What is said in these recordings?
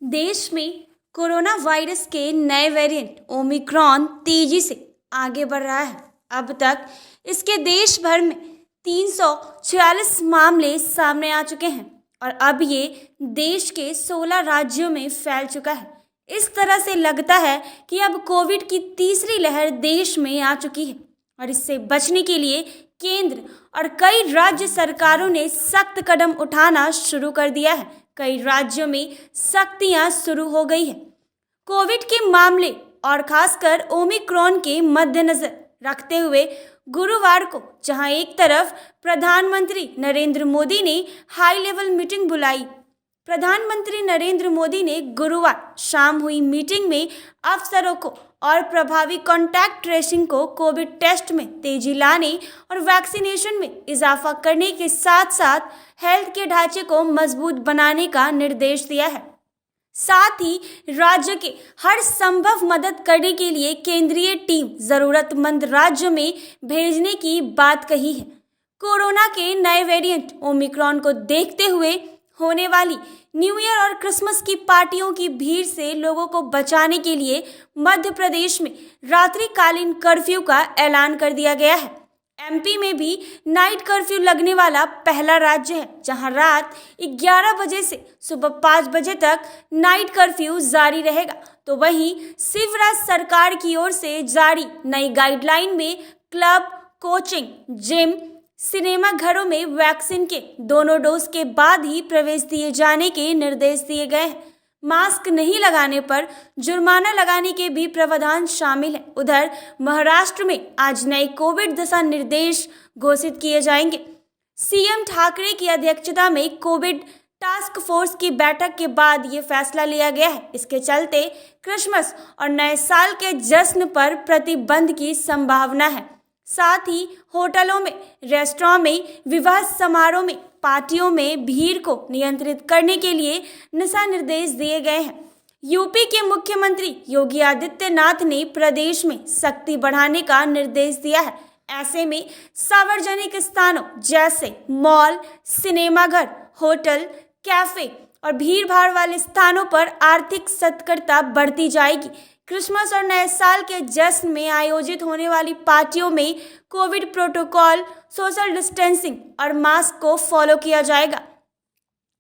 देश में corona virus के नए वेरिएंट ओमिक्रॉन तेजी से आगे बढ़ रहा है। अब तक इसके देश भर में 346 मामले सामने आ चुके हैं और अब ये देश के 16 राज्यों में फैल चुका है। इस तरह से लगता है कि अब कोविड की तीसरी लहर देश में आ चुकी है और इससे बचने के लिए केंद्र और कई राज्य सरकारों ने सख्त कदम उठाना शुरू कर दिया है। कई राज्यों में सख्तियां शुरू हो गई है। कोविड के मामले और खासकर ओमिक्रॉन के मद्देनजर रखते हुए गुरुवार को जहां एक तरफ प्रधानमंत्री नरेंद्र मोदी ने हाई लेवल मीटिंग बुलाई। प्रधानमंत्री नरेंद्र मोदी ने गुरुवार शाम हुई मीटिंग में अफसरों को और प्रभावी कॉन्टैक्ट ट्रेसिंग को कोविड टेस्ट में तेजी लाने और वैक्सीनेशन में इजाफा करने के साथ साथ हेल्थ के ढांचे को मजबूत बनाने का निर्देश दिया है। साथ ही राज्य के हर संभव मदद करने के लिए केंद्रीय टीम जरूरतमंद राज्यों में भेजने की बात कही है। कोरोना के नए वेरिएंट ओमिक्रॉन को देखते हुए होने वाली न्यू ईयर और क्रिसमस की पार्टियों की भीड़ से लोगों को बचाने के लिए मध्य प्रदेश में रात्रिकालीन कर्फ्यू का ऐलान कर दिया गया है। एमपी में भी नाइट कर्फ्यू लगने वाला पहला राज्य है, जहां रात 11 बजे से सुबह 5 बजे तक नाइट कर्फ्यू जारी रहेगा। तो वहीं शिवराज सरकार की ओर से जारी नई गाइडलाइन में क्लब, कोचिंग, जिम, सिनेमा घरों में वैक्सीन के दोनों डोज के बाद ही प्रवेश दिए जाने के निर्देश दिए गए हैं। मास्क नहीं लगाने पर जुर्माना लगाने के भी प्रावधान शामिल है। उधर महाराष्ट्र में आज नए कोविड दिशा निर्देश घोषित किए जाएंगे। सीएम ठाकरे की अध्यक्षता में कोविड टास्क फोर्स की बैठक के बाद ये फैसला लिया गया है। इसके चलते क्रिसमस और नए साल के जश्न पर प्रतिबंध की संभावना है। साथ ही होटलों में, रेस्टोरेंट में, विवाह समारोह में, पार्टियों में भीड़ को नियंत्रित करने के लिए दिशा निर्देश दिए गए हैं। यूपी के मुख्यमंत्री योगी आदित्यनाथ ने प्रदेश में सख्ती बढ़ाने का निर्देश दिया है। ऐसे में सार्वजनिक स्थानों जैसे मॉल, सिनेमाघर, होटल, कैफे और भीड़ भाड़ वाले स्थानों पर आर्थिक सतर्कता बढ़ती जाएगी। क्रिसमस और नए साल के जश्न में आयोजित होने वाली पार्टियों में कोविड प्रोटोकॉल, सोशल डिस्टेंसिंग और मास्क को फॉलो किया जाएगा।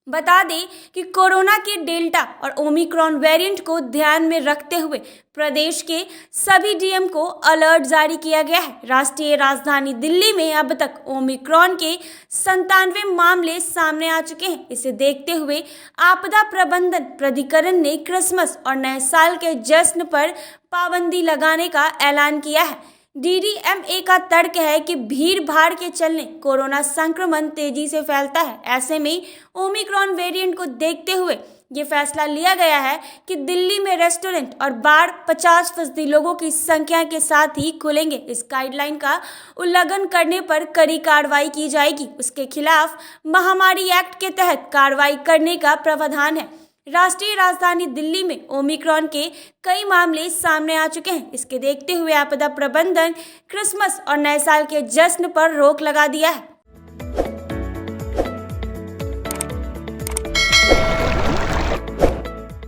बता दें कि कोरोना के डेल्टा और ओमिक्रॉन वेरिएंट को ध्यान में रखते हुए प्रदेश के सभी डीएम को अलर्ट जारी किया गया है। राष्ट्रीय राजधानी दिल्ली में अब तक ओमिक्रॉन के 97 मामले सामने आ चुके हैं। इसे देखते हुए आपदा प्रबंधन प्राधिकरण ने क्रिसमस और नए साल के जश्न पर पाबंदी लगाने का ऐलान किया है। डीडीएमए का तर्क है कि भीड़ भाड़ के चलने कोरोना संक्रमण तेजी से फैलता है। ऐसे में ओमिक्रॉन वेरिएंट को देखते हुए ये फैसला लिया गया है कि दिल्ली में रेस्टोरेंट और बार 50% लोगों की संख्या के साथ ही खुलेंगे। इस गाइडलाइन का उल्लंघन करने पर कड़ी कार्रवाई की जाएगी। उसके खिलाफ महामारी एक्ट के तहत कार्रवाई करने का प्रावधान है। राष्ट्रीय राजधानी दिल्ली में ओमिक्रॉन के कई मामले सामने आ चुके हैं। इसके देखते हुए आपदा प्रबंधन क्रिसमस और नए साल के जश्न पर रोक लगा दिया है।